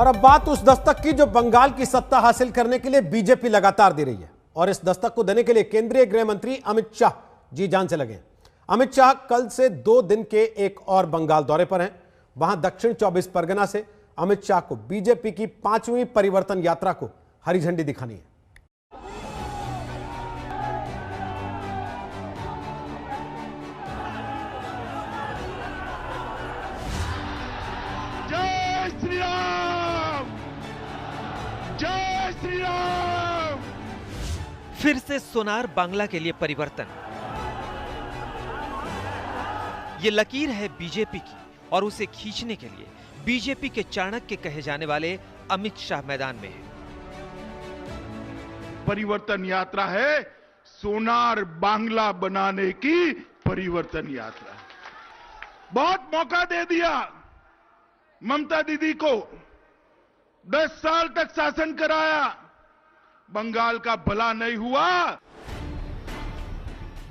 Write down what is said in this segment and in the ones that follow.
और अब बात उस दस्तक की जो बंगाल की सत्ता हासिल करने के लिए बीजेपी लगातार दे रही है, और इस दस्तक को देने के लिए केंद्रीय गृह मंत्री अमित शाह जी जान से लगे। अमित शाह कल से 2 दिन के एक और बंगाल दौरे पर हैं। वहां दक्षिण 24 परगना से अमित शाह को बीजेपी की 5वीं परिवर्तन यात्रा को हरी झंडी दिखानी है। जय श्री राम, जय श्री राम। फिर से सोनार बांग्ला के लिए परिवर्तन। ये लकीर है बीजेपी की, और उसे खींचने के लिए बीजेपी के चाणक्य कहे जाने वाले अमित शाह मैदान में हैं। परिवर्तन यात्रा है सोनार बांग्ला बनाने की परिवर्तन यात्रा। बहुत मौका दे दिया ममता दीदी को, 10 साल तक शासन कराया, बंगाल का भला नहीं हुआ।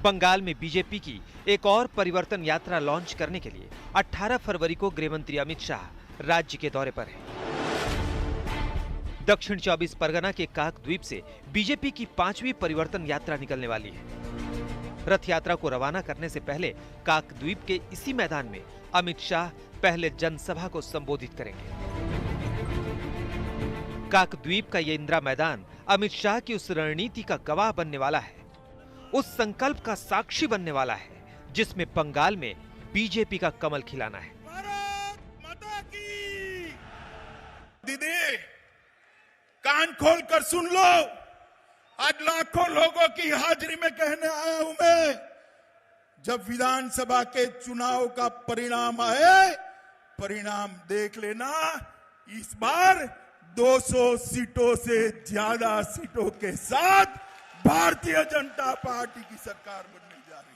बंगाल में बीजेपी की एक और परिवर्तन यात्रा लॉन्च करने के लिए 18 फरवरी को गृहमंत्री अमित शाह राज्य के दौरे पर हैं। दक्षिण 24 परगना के काकद्वीप से बीजेपी की 5वीं परिवर्तन यात्रा निकलने वाली है। रथ यात्रा को रवाना करने से पहले काकद्वीप के इसी मैदान में अमित शाह पहले जनसभा को संबोधित करेंगे। काकद्वीप का ये इंदिरा मैदान अमित शाह की उस रणनीति का गवाह बनने वाला है, उस संकल्प का साक्षी बनने वाला है जिसमें बंगाल में बीजेपी का कमल खिलाना है। भारत माता की। दीदी कान खोल कर सुन लो, आज लाखों लोगों की हाजिरी में कहने आया हूं मैं, जब विधानसभा के चुनाव का परिणाम आए, परिणाम देख लेना, इस बार 200 सीटों से ज्यादा सीटों के साथ भारतीय जनता पार्टी की सरकार बनने जा रही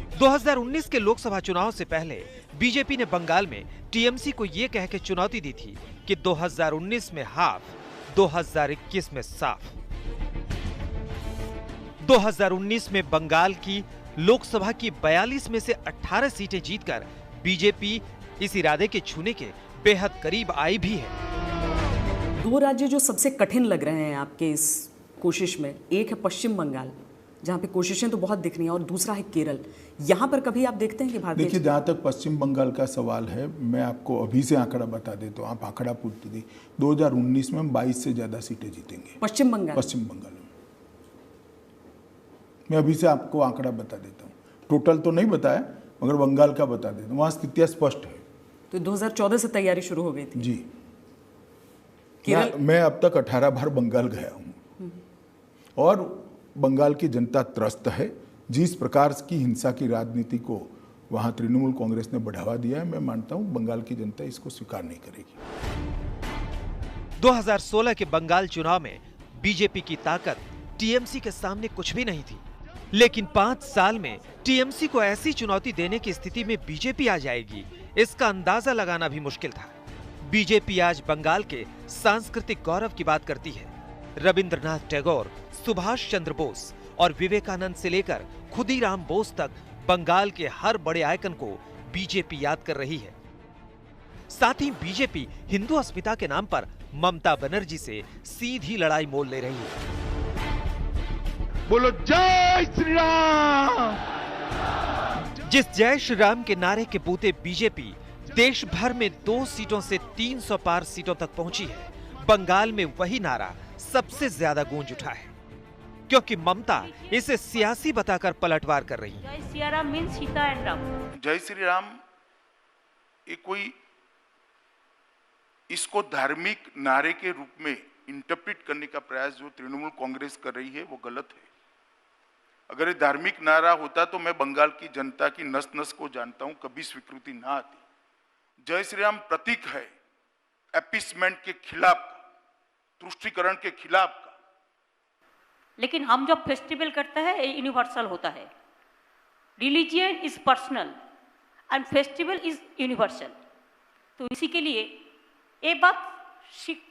है। 2019 के लोकसभा चुनाव से पहले बीजेपी ने बंगाल में टीएमसी को यह कह के चुनौती दी थी कि 2019 में हाफ, 2021 में साफ। 2019 में बंगाल की लोकसभा की 42 में से 18 सीटें जीतकर बीजेपी इस इरादे के छूने के बेहद करीब आई भी है। 2 राज्य जो सबसे कठिन लग रहे हैं आपके इस कोशिश में, एक है पश्चिम बंगाल जहाँ पे कोशिशें तो बहुत दिख रही हैं, और दूसरा है केरल। यहाँ पर कभी आप देखते हैं कि भारतीय, देखिए जहाँ तक पश्चिम बंगाल का सवाल है, मैं आपको अभी से आंकड़ा बता देता हूँ, आप आंकड़ा पूछते थे। 2019 में 22 से ज्यादा सीटें जीतेंगे पश्चिम बंगाल में। मैं अभी से आपको आंकड़ा बता देता हूँ, टोटल तो नहीं बताया मगर बंगाल का बता देता हूँ, वहाँ स्थितियाँ स्पष्ट है। तो 2014 से तैयारी शुरू हो गई थी जी। केरल, मैं अब तक 18 बार बंगाल गया हूँ, और बंगाल की जनता त्रस्त है। जिस प्रकार की हिंसा की राजनीति को वहाँ तृणमूल कांग्रेस ने बढ़ावा दिया है, मैं मानता हूँ बंगाल की जनता इसको स्वीकार नहीं करेगी। 2016 के बंगाल चुनाव में बीजेपी की ताकत टीएमसी के सामने कुछ भी नहीं थी, लेकिन 5 साल में टीएमसी को ऐसी चुनौती देने की स्थिति में बीजेपी आ जाएगी, इसका अंदाजा लगाना भी मुश्किल था। बीजेपी आज बंगाल के सांस्कृतिक गौरव की बात करती है। रविंद्रनाथ टैगोर, सुभाष चंद्र बोस और विवेकानंद से लेकर खुदीराम बोस तक बंगाल के हर बड़े आइकन को बीजेपी याद कर रही है। साथ ही बीजेपी हिंदू अस्मिता के नाम पर ममता बनर्जी से सीधी लड़ाई मोल ले रही है। बोलो जय श्री राम। जिस जय श्री राम के नारे के बूते बीजेपी देश भर में 2 सीटों से 300 पार सीटों तक पहुंची है, बंगाल में वही नारा सबसे ज्यादा गूंज उठा है, क्योंकि ममता इसे सियासी बताकर पलटवार कर रही है। जय सिया राम मीन्स सीता एंड राम। जय श्री राम ये कोई इसको धार्मिक नारे के रूप में इंटरप्रेट करने का प्रयास जो तृणमूल कांग्रेस कर रही है वो गलत है। अगर ये धार्मिक नारा होता तो मैं बंगाल की जनता की नस नस को जानता हूं, कभी स्वीकृति ना आती। जय श्री राम प्रतीक है एपिसमेंट के खिलाफ, तुष्टीकरण के खिलाफ का। लेकिन हम जो फेस्टिवल करते हैं ये यूनिवर्सल होता है। Religion is personal and festival is universal. तो इसी के लिए ये बात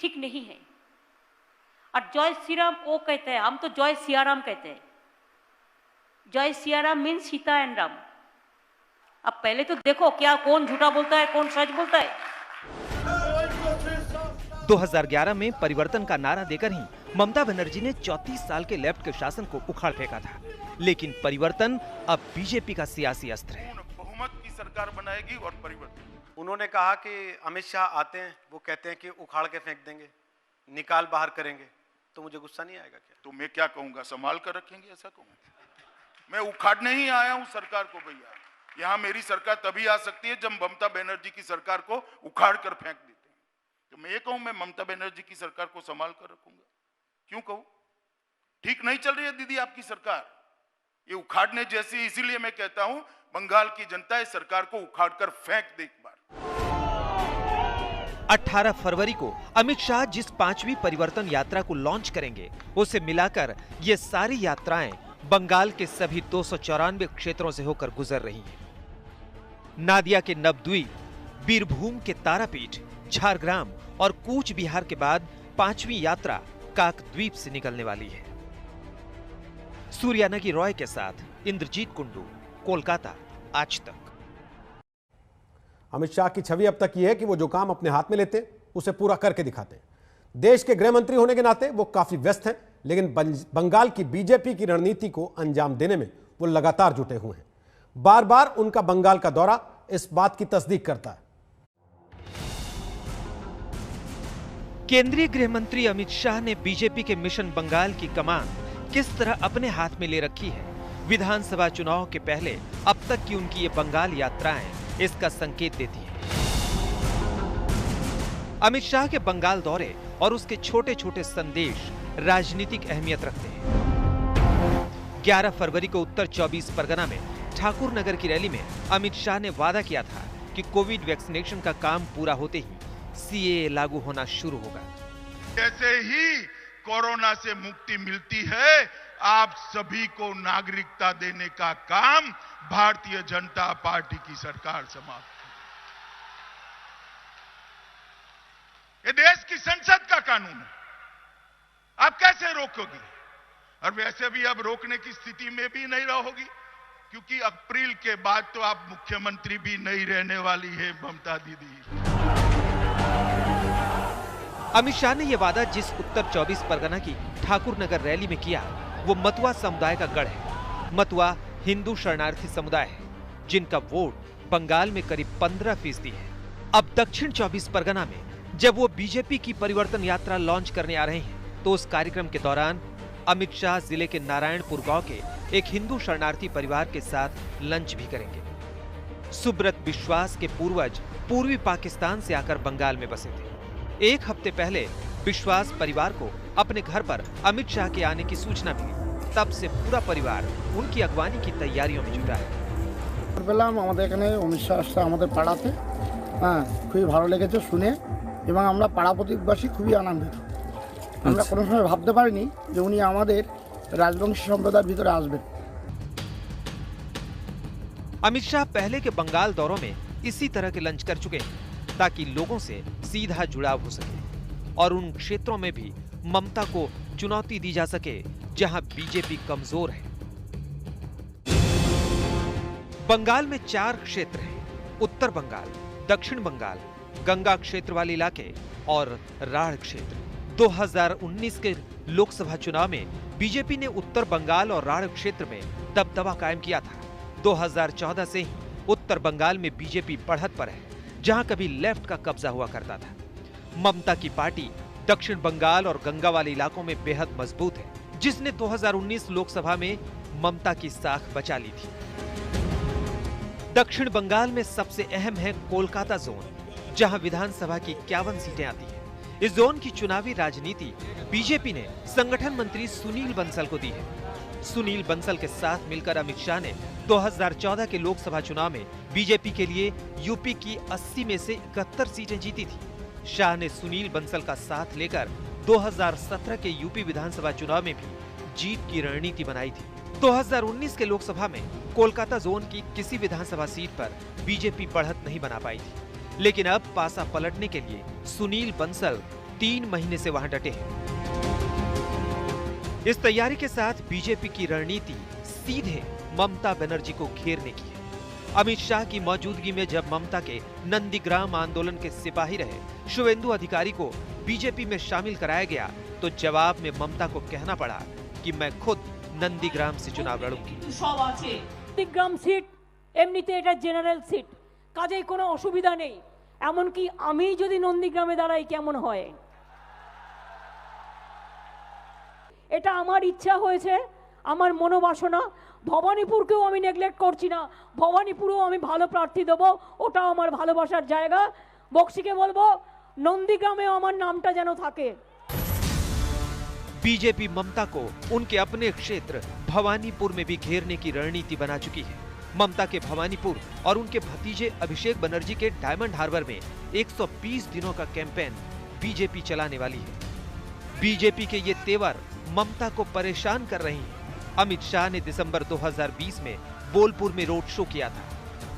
ठीक नहीं है। और जय श्री राम वो कहते हैं, हम तो जय सिया राम कहते हैं। जय सिया राम मीन्स सीता एंड राम। अब पहले तो देखो क्या कौन झूठा बोलता है, कौन सच बोलता है। 2011 में परिवर्तन का नारा देकर ही ममता बनर्जी ने 34 साल के लेफ्ट के शासन को उखाड़ फेंका था। लेकिन परिवर्तन अब बीजेपी का सियासी अस्त्र है। बहुमत की सरकार बनाएगी और परिवर्तन। उन्होंने कहा कि अमित शाह आते हैं, वो कहते हैं कि उखाड़ के फेंक देंगे, निकाल बाहर करेंगे, तो मुझे गुस्सा नहीं आएगा क्या? तो मैं क्या कहूंगा, संभाल कर रखेंगे ऐसा कहूंगा? मैं उखाड़ने ही आया हूं सरकार को भैया। यहां मेरी सरकार तभी आ सकती है जब ममता बनर्जी की सरकार को उखाड़ कर फेंक देते हैं। तो मैं ये कहूं, मैं ममता बनर्जी की सरकार को संभाल कर रखूंगा। क्यों कहूं? ठीक नहीं चल रही है दीदी आपकी सरकार, ये उखाड़ने जैसी। इसीलिए मैं कहता हूं बंगाल की जनता इस सरकार को उखाड़ कर फेंक दे एक बार। 18 फरवरी को अमित शाह जिस 5वीं परिवर्तन यात्रा को लॉन्च करेंगे, उसे मिलाकर ये सारी यात्राएं बंगाल के सभी 294 क्षेत्रों से होकर गुजर रही हैं। नादिया के नवद्वीप, बीरभूम के तारापीठ, झारग्राम और कूच बिहार के बाद 5वीं यात्रा काकद्वीप से निकलने वाली है। सूर्यानगी रॉय के साथ इंद्रजीत कुंडू, कोलकाता, आज तक। अमित शाह की छवि अब तक यह है कि वो जो काम अपने हाथ में लेते उसे पूरा करके दिखाते हैं। देश के गृह मंत्री होने के नाते वो काफी व्यस्त हैं, लेकिन बंगाल की बीजेपी की रणनीति को अंजाम देने में वो लगातार जुटे हुए हैं। बार बार उनका बंगाल का दौरा इस बात की तस्दीक करता है। केंद्रीय गृह मंत्री अमित शाह ने बीजेपी के मिशन बंगाल की कमान किस तरह अपने हाथ में ले रखी है, विधानसभा चुनाव के पहले अब तक की उनकी ये बंगाल यात्राएं इसका संकेत देती हैं। अमित शाह के बंगाल दौरे और उसके छोटे छोटे संदेश राजनीतिक अहमियत रखते हैं। 11 फरवरी को उत्तर 24 परगना में ठाकुर नगर की रैली में अमित शाह ने वादा किया था कि कोविड वैक्सीनेशन का काम पूरा होते ही सीएए लागू होना शुरू होगा। जैसे ही कोरोना से मुक्ति मिलती है, आप सभी को नागरिकता देने का काम भारतीय जनता पार्टी की सरकार समाप्त। ये देश की संसद का कानून है, आप कैसे रोकोगी? और वैसे भी अब रोकने की स्थिति में भी नहीं रहोगी, क्योंकि अप्रैल के बाद तो आप मुख्यमंत्री भी नहीं रहने वाली है ममता दीदी। अमित शाह ने यह वादा जिस उत्तर 24 परगना की ठाकुर नगर रैली में किया, वो मतुआ समुदाय का गढ़ है। मतुआ हिंदू शरणार्थी समुदाय है, जिनका वोट बंगाल में करीब 15% है। अब दक्षिण 24 परगना में जब वो बीजेपी की परिवर्तन यात्रा लॉन्च करने आ रहे हैं, तो उस कार्यक्रम के दौरान अमित शाह जिले के नारायणपुर गांव के एक हिंदू शरणार्थी परिवार के साथ लंच भी करेंगे। सुब्रत विश्वास के पूर्वज पूर्वी पाकिस्तान से आकर बंगाल में बसे थे। एक हफ्ते पहले विश्वास परिवार को अपने घर पर अमित शाह के आने की सूचना मिली। तब से पूरा परिवार उनकी अगवानी की तैयारियों में जुटा है। अमित शाह पाड़ाते खूबই ভালো লেগেছে শুনে এবং আমরা পাড়া প্রতিবাসী খুবই আনন্দিত। আমরা কোনো সময় ভাবতে পারিনি যে উনি আমাদের রাজবংশী সম্প্রদায়ের ভিতরে আসবেন। अमित शाह पहले के बंगाल दौरों में इसी तरह के लंच कर चुके हैं, ताकि लोगों से सीधा जुड़ाव हो सके और उन क्षेत्रों में भी ममता को चुनौती दी जा सके जहां बीजेपी कमजोर है। बंगाल में 4 क्षेत्र हैं: उत्तर बंगाल, दक्षिण बंगाल, गंगा क्षेत्र वाले इलाके और राढ़ क्षेत्र। 2019 के लोकसभा चुनाव में बीजेपी ने उत्तर बंगाल और राढ़ क्षेत्र में दबदबा कायम किया था। 2014 से ही उत्तर बंगाल में बीजेपी बढ़त पर है, जहां कभी लेफ्ट का कब्जा हुआ करता था। ममता की पार्टी दक्षिण बंगाल और गंगा वाले इलाकों में बेहद मजबूत है, जिसने 2019 लोकसभा में ममता की साख बचा ली थी। दक्षिण बंगाल में सबसे अहम है कोलकाता जोन, जहां विधानसभा की 51 सीटें आती हैं। इस जोन की चुनावी राजनीति बीजेपी ने संगठन मंत्री सुनील बंसल को दी है। सुनील बंसल के साथ मिलकर अमित शाह ने 2014 के लोकसभा चुनाव में बीजेपी के लिए यूपी की 80 में से 71 सीटें जीती थी। शाह ने सुनील बंसल का साथ लेकर 2017 के यूपी विधानसभा चुनाव में भी जीत की रणनीति बनाई थी। 2019 के लोकसभा में कोलकाता जोन की किसी विधानसभा सीट पर बीजेपी बढ़त नहीं बना पाई थी, लेकिन अब पासा पलटने के लिए सुनील बंसल 3 महीने से वहां डटे हैं। इस तैयारी के साथ बीजेपी की रणनीति सीधे ममता बनर्जी को घेरने की है। अमित शाह की मौजूदगी में जब ममता के नंदीग्राम आंदोलन के सिपाही रहे शुवेंदु अधिकारी को बीजेपी में शामिल कराया गया, तो जवाब में ममता को कहना पड़ा कि मैं खुद नंदीग्राम से चुनाव लड़ूंगी। नंदीग्राम सीट एमनिते এটা জেনারেল সিট, কাজেই কোনো অসুবিধা নেই। এমনকি আমি যদি নন্দীগ্রামে দাঁড়াই কেমন হয়, এটা আমার ইচ্ছা হয়েছে, আমার মনোবাসনা। ভবানীপুরকেও আমি নেগলেক্ট করছি না, ভবানীপুরেও আমি ভালো প্রার্থী দেব, ওটা আমার ভালোবাসার জায়গা। বক্সিকে বলবো নন্দীগ্রামেও আমার নামটা যেন থাকে। बीजेपी ममता को उनके अपने क्षेत्र भवानीपुर में भी घेरने की रणनीति बना चुकी है। ममता के भवानीपुर और उनके भतीजे अभिषेक बनर्जी के डायमंड हार्बर में 120 दिनों का कैंपेन बीजेपी चलाने वाली है। बीजेपी के ये तेवर ममता को परेशान कर रही हैं। अमित शाह ने दिसंबर 2020 में बोलपुर में रोड शो किया था।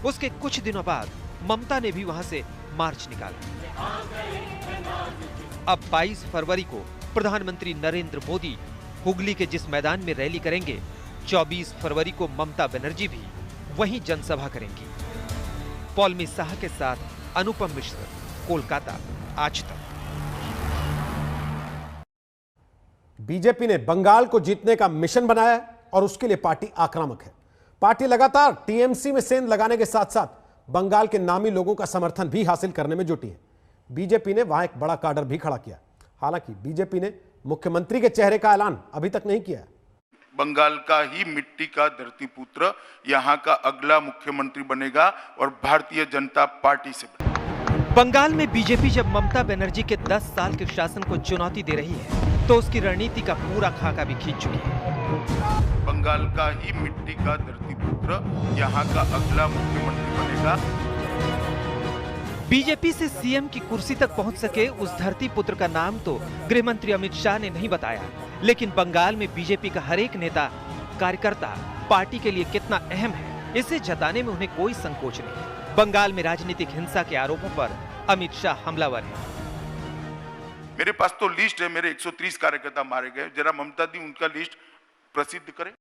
उसके कुछ दिनों बाद ममता ने भी वहां से मार्च निकाला। अब 22 फरवरी को प्रधानमंत्री नरेंद्र मोदी हुगली के जिस मैदान में रैली करेंगे, 24 फरवरी को ममता बनर्जी भी वहीं जनसभा करेंगी। पॉलमी साह के साथ अनुपम मिश्र, कोलकाता, आज तक। बीजेपी ने बंगाल को जीतने का मिशन बनाया है और उसके लिए पार्टी आक्रामक है। पार्टी लगातार टीएमसी में सेंध लगाने के साथ साथ बंगाल के नामी लोगों का समर्थन भी हासिल करने में जुटी है। बीजेपी ने वहां एक बड़ा काडर भी खड़ा किया। हालांकि बीजेपी ने मुख्यमंत्री के चेहरे का ऐलान अभी तक नहीं किया है। बंगाल का ही मिट्टी का धरती पुत्र यहाँ का अगला मुख्यमंत्री बनेगा और भारतीय जनता पार्टी से बनेगा। बंगाल में बीजेपी जब ममता बनर्जी के 10 साल के शासन को चुनौती दे रही है, तो उसकी रणनीति का पूरा खाका भी खींच चुकी है। बंगाल का ही मिट्टी का धरती पुत्र यहाँ का अगला मुख्यमंत्री बनेगा। बीजेपी से सीएम की कुर्सी तक पहुंच सके उस धरती पुत्र का नाम तो गृह मंत्री अमित शाह ने नहीं बताया, लेकिन बंगाल में बीजेपी का हर एक नेता कार्यकर्ता पार्टी के लिए कितना अहम है, इसे जताने में उन्हें कोई संकोच नहीं। बंगाल में राजनीतिक हिंसा के आरोपों पर अमित शाह हमलावर हैं। मेरे पास तो लिस्ट है, मेरे 130 कार्यकर्ता मारे गए। जरा ममता दी उनका लिस्ट प्रसिद्ध करें।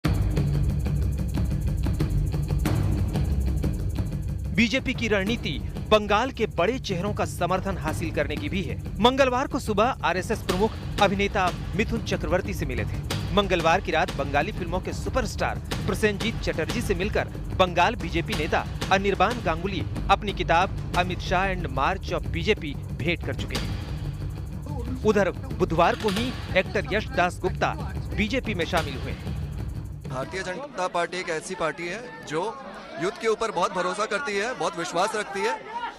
बीजेपी की रणनीति बंगाल के बड़े चेहरों का समर्थन हासिल करने की भी है। मंगलवार को सुबह आरएसएस प्रमुख अभिनेता मिथुन चक्रवर्ती से मिले थे। मंगलवार की रात बंगाली फिल्मों के सुपरस्टार प्रसेनजीत चटर्जी से मिलकर बंगाल बीजेपी नेता अनिर्बान गांगुली अपनी किताब Amit Shah and March of BJP भेंट कर चुके हैं। उधर बुधवार को ही एक्टर यश दास गुप्ता बीजेपी में शामिल हुए हैं। भारतीय जनता पार्टी एक ऐसी पार्टी है जो युद्ध के ऊपर बहुत भरोसा करती है, बहुत विश्वास रखती है,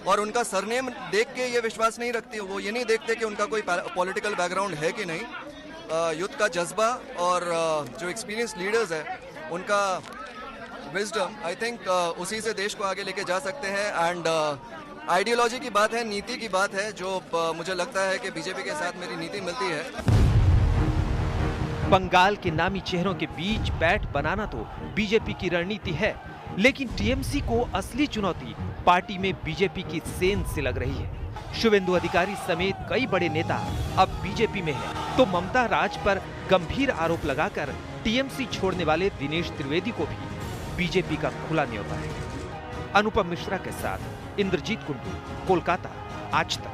और उनका सरनेम देख के ये विश्वास नहीं रखती। वो ये नहीं देखते कि उनका कोई पॉलिटिकल बैकग्राउंड है कि नहीं। युद्ध का जज्बा और जो एक्सपीरियंस लीडर्स है उनका विजडम, आई थिंक उसी से देश को आगे लेके जा सकते हैं। एंड आइडियोलॉजी की बात है, नीति की बात है, जो मुझे लगता है कि बीजेपी के साथ मेरी नीति मिलती है। बंगाल के नामी चेहरों के बीच बैठ बनाना तो बीजेपी की रणनीति है, लेकिन टीएमसी को असली चुनौती पार्टी में बीजेपी की सेंध से लग रही है। शुवेंदु अधिकारी समेत कई बड़े नेता अब बीजेपी में हैं, तो ममता राज पर गंभीर आरोप लगाकर टीएमसी छोड़ने वाले दिनेश त्रिवेदी को भी बीजेपी का खुला न्योता है। अनुपम मिश्रा के साथ इंद्रजीत कुंडू, कोलकाता, आज तक।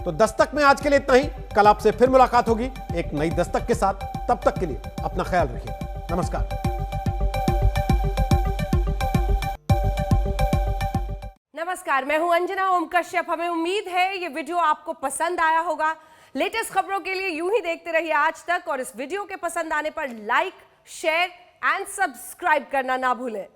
तो दस्तक में आज के लिए इतना ही। कल आपसे फिर मुलाकात होगी एक नई दस्तक के साथ। तब तक के लिए अपना ख्याल रखिए। नमस्कार। नमस्कार, मैं हूं अंजना ओम कश्यप। हमें उम्मीद है ये वीडियो आपको पसंद आया होगा। लेटेस्ट खबरों के लिए यूं ही देखते रहिए आज तक, और इस वीडियो के पसंद आने पर लाइक, शेयर एंड सब्सक्राइब करना ना भूलें।